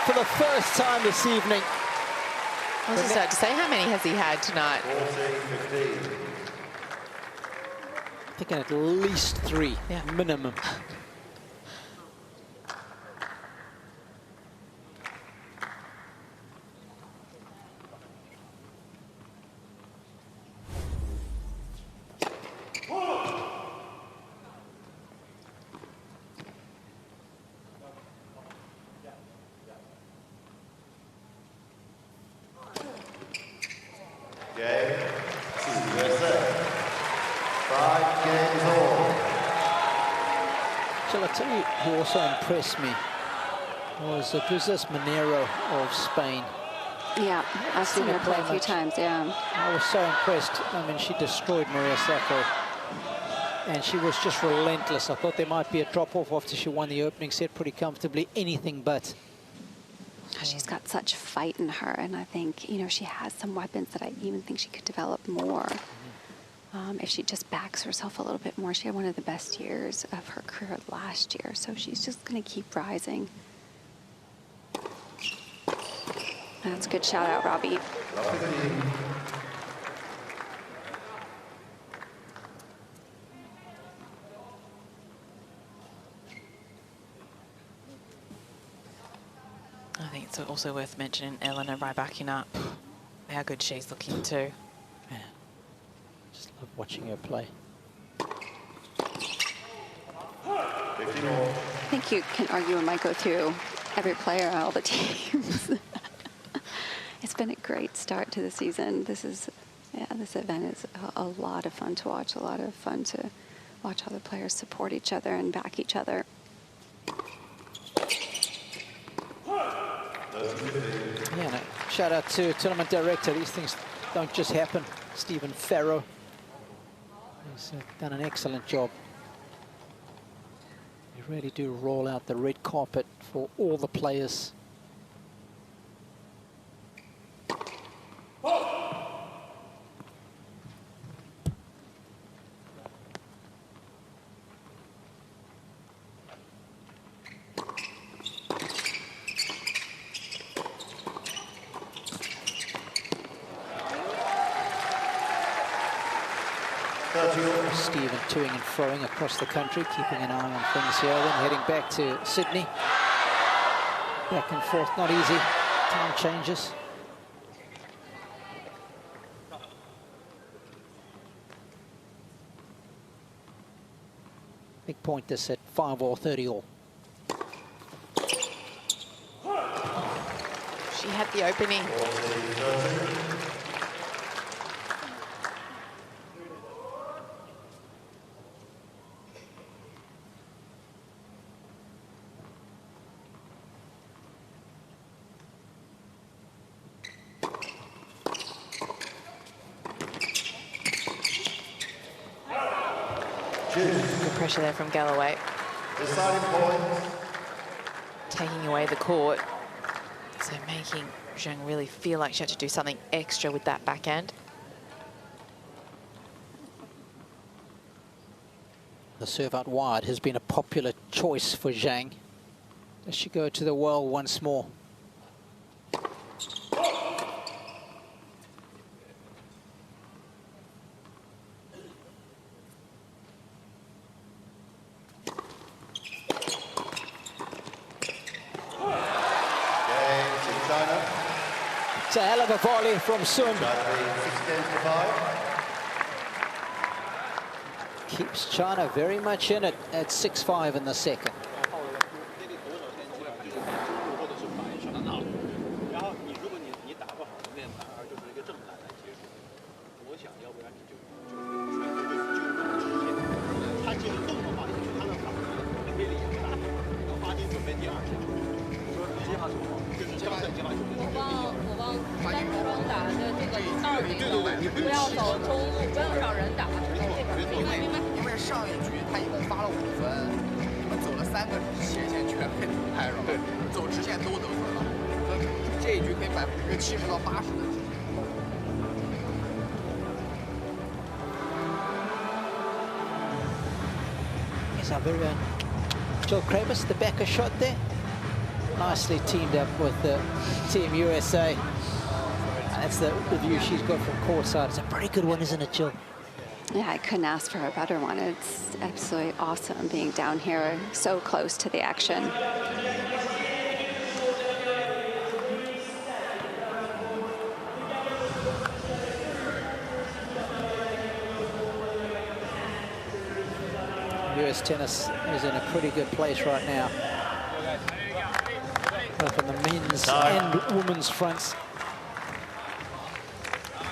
For the first time this evening. I was just about to say, how many has he had tonight? 14, 15. Thinking at least 3, yeah, minimum. Who also impressed me was Jesus Monero of Spain. Yeah, I've seen her play a few times, yeah. I was so impressed. I mean, she destroyed Maria Sakkari. And she was just relentless. I thought there might be a drop-off after she won the opening set pretty comfortably. Anything but. She's got such fight in her, and I think, you know, she has some weapons that I even think she could develop more. If she just backs herself a little bit more. She had one of the best years of her career last year, so she's just going to keep rising. That's a good shout out, Robbie. I think it's also worth mentioning Elena Rybakina, how good she's looking too. Yeah. Just love watching her play. I think you can argue and might go through every player on all the teams. It's been a great start to the season. This event is a lot of fun to watch, a lot of fun to watch how the players support each other and back each other. Yeah, no, shout out to tournament director. These things don't just happen. Stephen Farrow. He's done an excellent job. You really do roll out the red carpet for all the players. Stephen toing and froing across the country, keeping an eye on things here, then heading back to Sydney. Back and forth, not easy. Time changes. Big point this at 5-all, 30-all. She had the opening. Good pressure there from Galloway. Deciding point. Taking away the court. So making Zhang really feel like she had to do something extra with that backhand. The serve out wide has been a popular choice for Zhang. Does she go to the well once more? It's a hell of a volley from Sun. Keeps China very much in it at 6-5 in the second. Here's our very own Jill Krabus, the backer shot there. Nicely teamed up with Team USA. And that's the view she's got from courtside. It's a pretty good one, isn't it, Jill? Yeah, I couldn't ask for a better one. It's absolutely awesome being down here so close to the action. US tennis is in a pretty good place right now, both on the men's and women's fronts.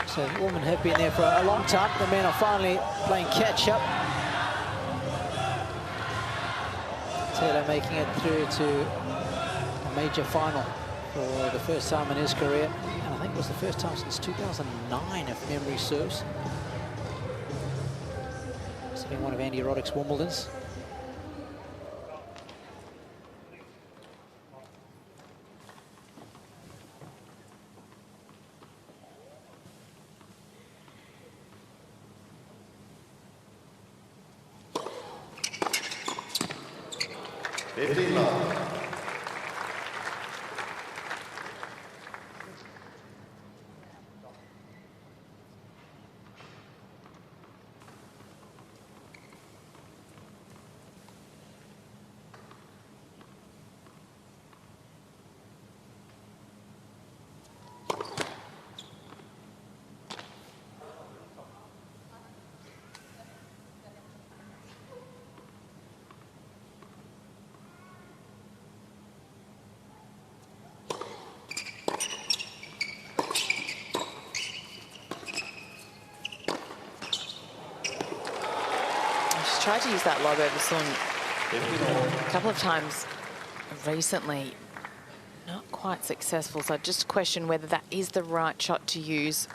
So the women have been there for a long time. The men are finally playing catch-up. Taylor making it through to a major final for the first time in his career. And I think it was the first time since 2009, if memory serves. Sitting one of Andy Roddick's Wimbledons. tried to use that lob over Sun a couple of times recently. Not quite successful, so I just question whether that is the right shot to use.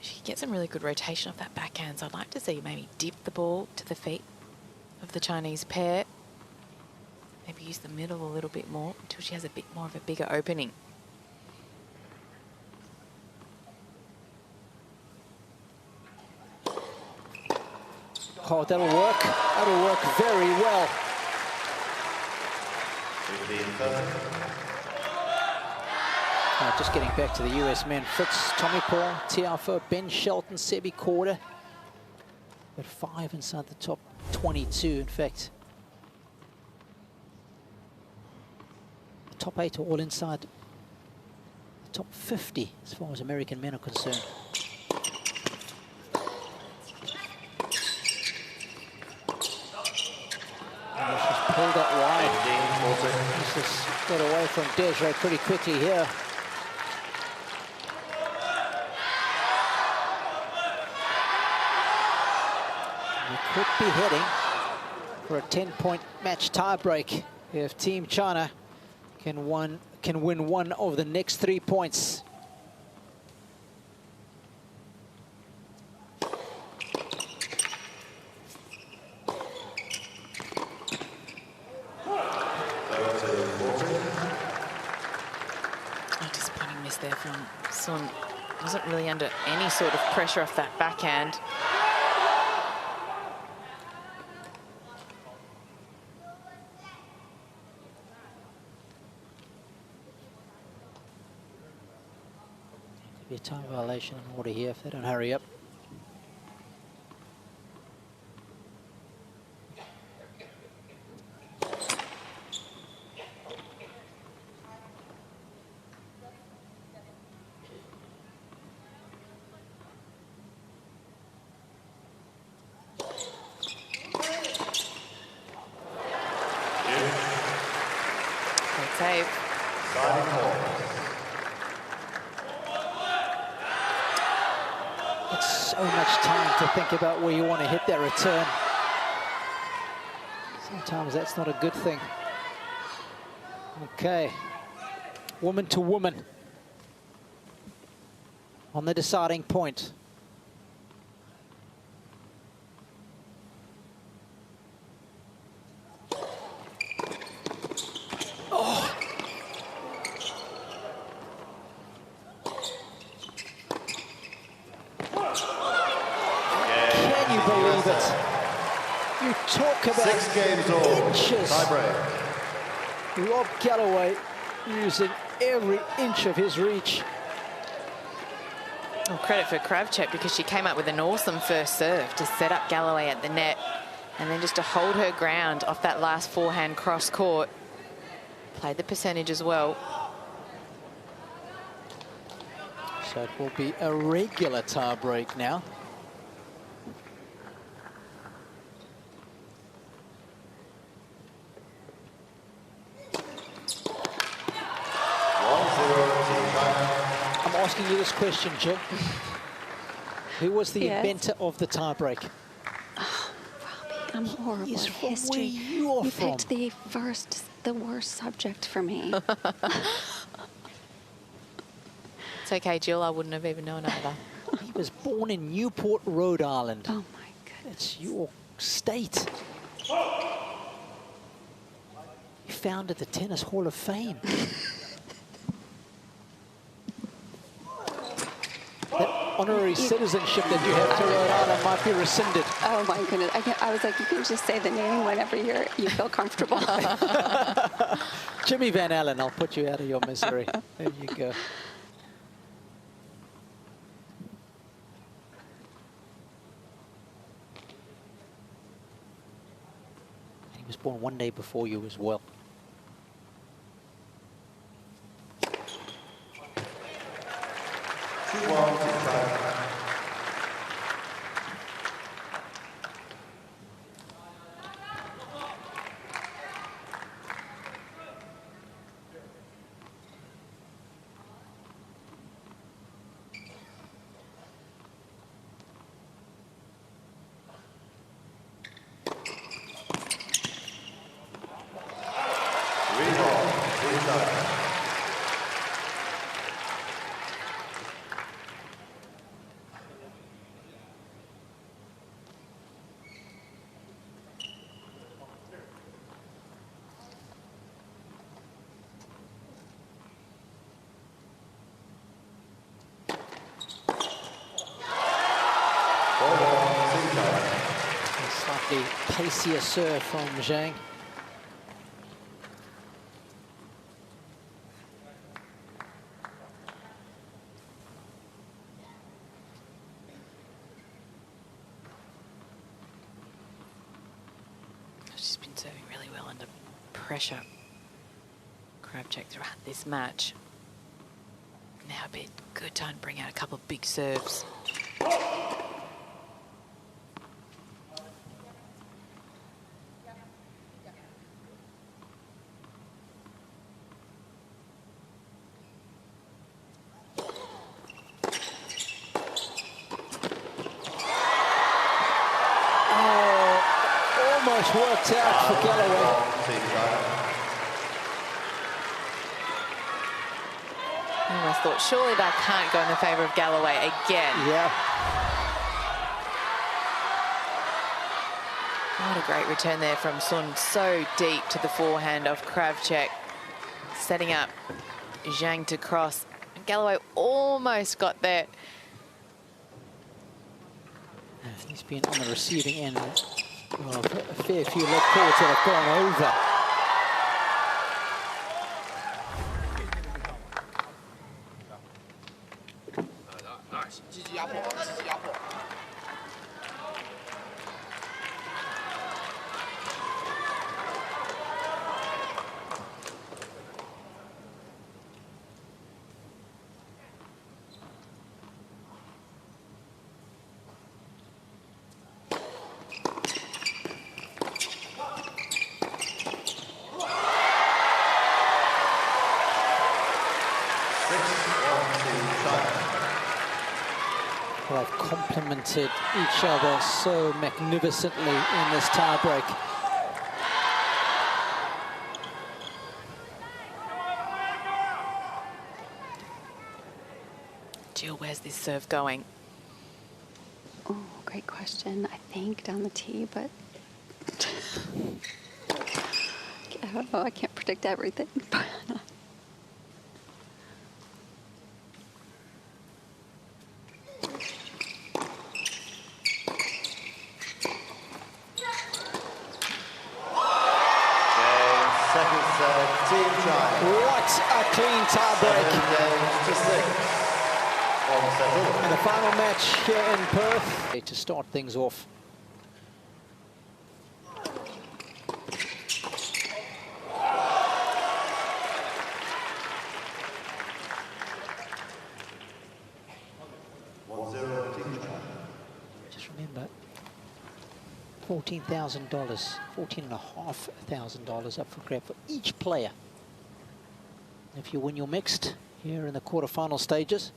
She gets some really good rotation off that backhand, so I'd like to see maybe dip the ball to the feet of the Chinese pair. Maybe use the middle a little bit more until she has a bit more of a bigger opening. Oh, that'll work. That'll work very well. Just getting back to the US men. Fitz, Tommy Paul, Tiafoe, Ben Shelton, Sebi Corder. But 5 inside the top 22, in fact. The top 8 are all inside the top 50 as far as American men are concerned. She's pulled that wide. She's just got away from Desiree pretty quickly here. We could be heading for a 10-point match tiebreak if Team China can win one of the next 3 points. Disappointing miss there from Sun. Wasn't really under any sort of pressure off that backhand. Be a time violation in order here if they don't hurry up. Great save. It's so much time to think about where you want to hit that return. Sometimes that's not a good thing. Okay. Woman to woman. On the deciding point. You talk about 6 games all. inches. Tiebreak. Rob Galloway using every inch of his reach. Well, credit for Krawczyk because she came up with an awesome first serve to set up Galloway at the net and then just to hold her ground off that last forehand cross court. Played the percentage as well. So it will be a regular tie break now. I'm asking you this question, Jill. Who was the inventor of the tiebreak? Oh, Robbie, I'm horrible He's at from history. where you're You from. picked the worst subject for me. It's okay, Jill. I wouldn't have even known either. He was born in Newport, Rhode Island. Oh my goodness. It's your state. He founded the Tennis Hall of Fame. That honorary citizenship that you have to Rhode Island might be rescinded. Oh my goodness. I was like, you can just say the name whenever you feel comfortable. Jimmy Van Allen, I'll put you out of your misery. There you go. He was born one day before you as well. Slightly pacier serve from Zhang. She's been serving really well under pressure. Krawczyk throughout this match. Now would be a good time to bring out a couple of big serves. Almost worked out for Galloway. I almost thought surely that can't go in the favour of Galloway again. Yeah. What a great return there from Sun, so deep to the forehand of Krawczyk, setting up Zhang to cross. Galloway almost got there. He's been on the receiving end of a fair few leg courts that have gone over. Well, they've complemented each other so magnificently in this tiebreak. Jill, where's this serve going? Oh, great question. I think down the tee, but I don't know. I can't predict everything. What a clean tiebreak. And the final match here in Perth. To start things off. Just remember, $14,000, $14,500 up for grab for each player. If you win your mixed here in the quarterfinal stages.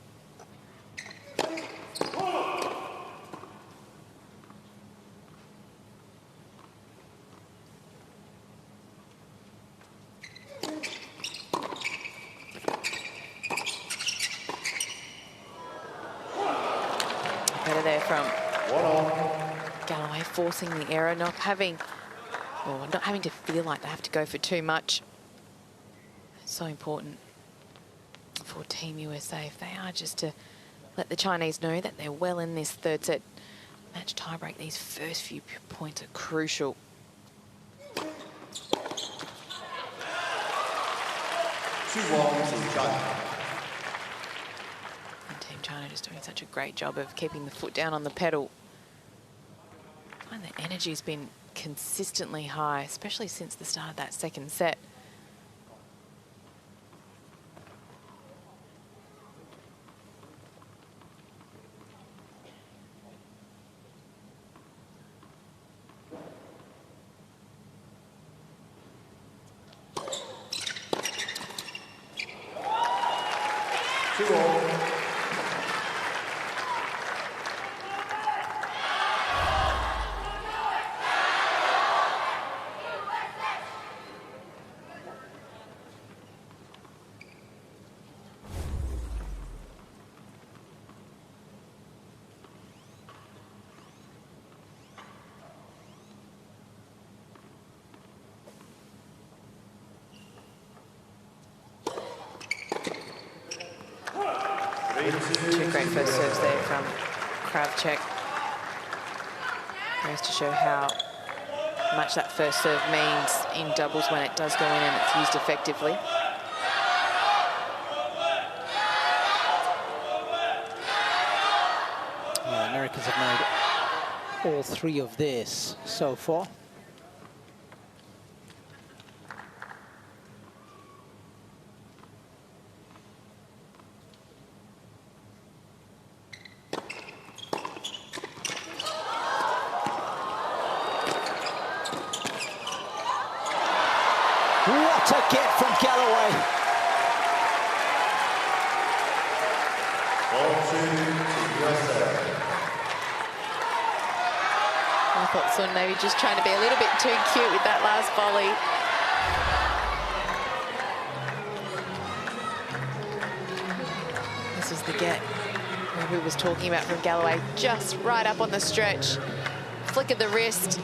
Better there from Galloway, forcing the error, not having to feel like they have to go for too much. So important for Team USA if they are just to let the Chinese know that they're well in this third set match tiebreak. These first few points are crucial. And Team China just doing such a great job of keeping the foot down on the pedal. I find the energy's been consistently high, especially since the start of that second set. Two great first serves there from Krawczyk. Goes to show how much that first serve means in doubles when it does go in and it's used effectively. Yeah, Americans have made all 3 of theirs so far. What a get from Galloway. I thought Sun maybe just trying to be a little bit too cute with that last volley. This was the get who was talking about from Galloway, just right up on the stretch. Flick of the wrist.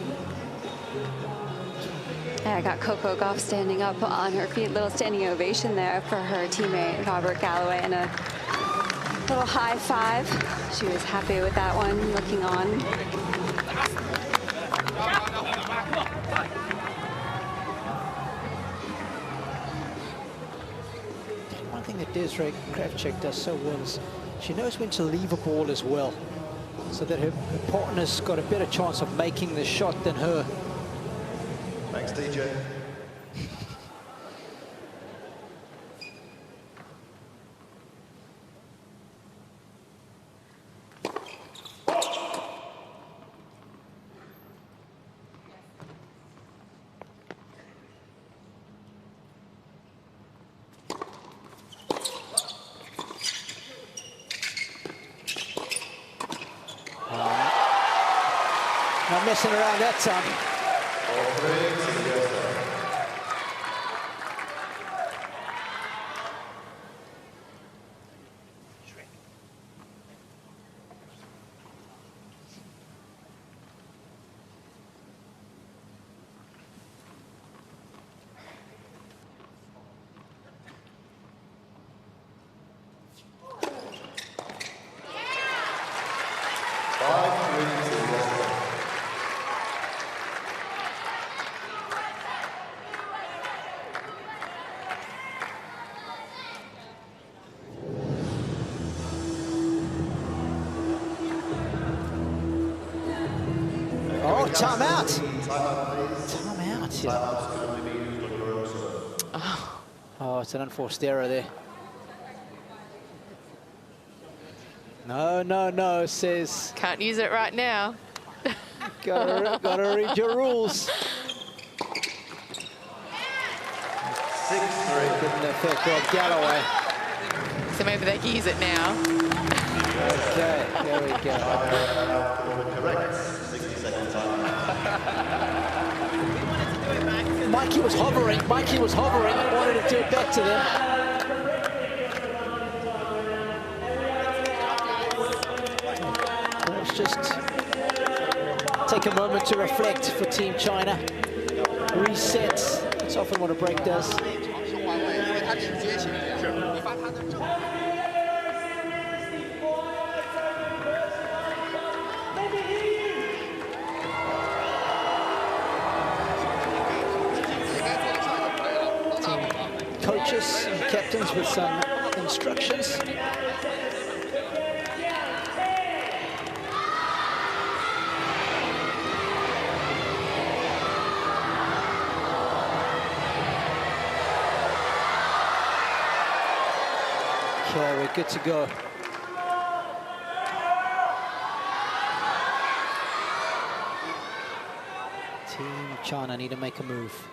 Yeah, I got Coco Gauff standing up on her feet. Little standing ovation there for her teammate, Robert Galloway, and a little high five. She was happy with that one, looking on. One thing that Desiree Krawczyk does so well is she knows when to leave a ball as well, so that her partner's got a better chance of making the shot than her. Thanks, DJ. Not messing around that time. Oh, time out. Time out, yeah. Oh, it's an unforced error there. No, no, no, says. Can't use it right now. Gotta read your rules. 6-3. Didn't affect Rob Galloway. So maybe they can use it now. Okay, there we go. Correct. 60 seconds time. Mikey was hovering, wanted to do it back to them. Let's just take a moment to reflect for Team China. Reset. That's often what a break does. Coaches and captains with some instructions. Okay, we're good to go. Team China need to make a move.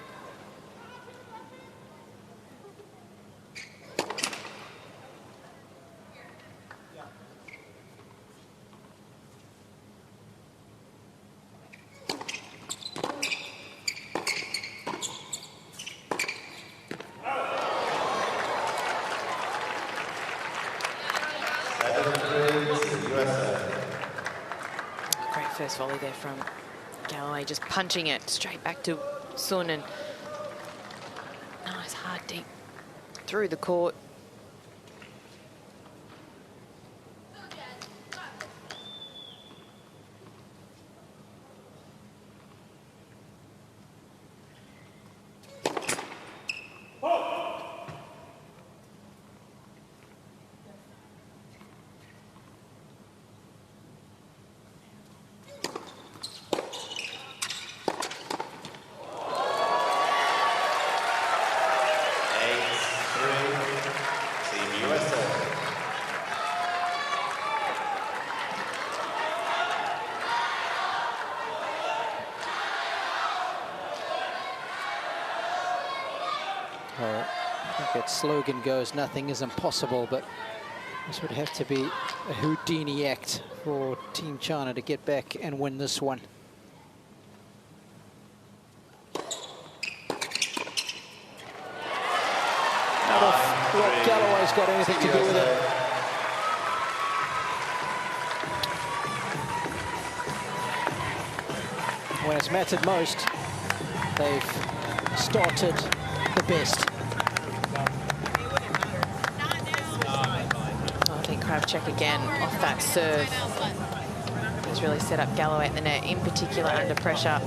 Great first volley there from Galloway, just punching it straight back to Sun, and nice hard deep through the court. that slogan goes, nothing is impossible, but this would have to be a Houdini act for Team China to get back and win this one. Not if Rob Galloway's got anything to do with it. When it's mattered most, they've started the best. I think Krawczyk again off that serve has really set up Galloway at the net, in particular under pressure.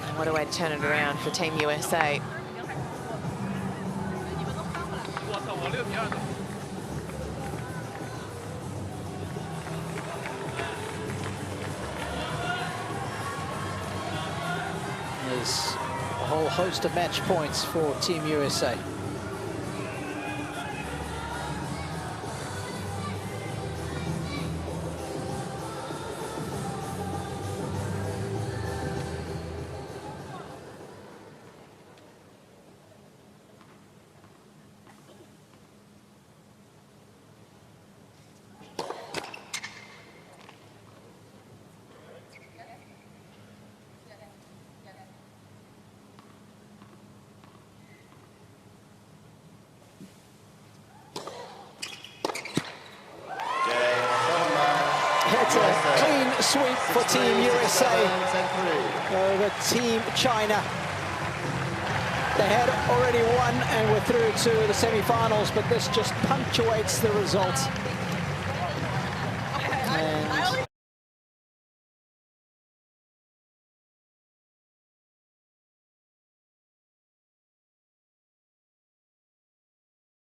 And what a way to turn it around for Team USA. There's a whole host of match points for Team USA. It's a clean sweep for Team USA over Team China. They had already won and were through to the semi-finals, but this just punctuates the result.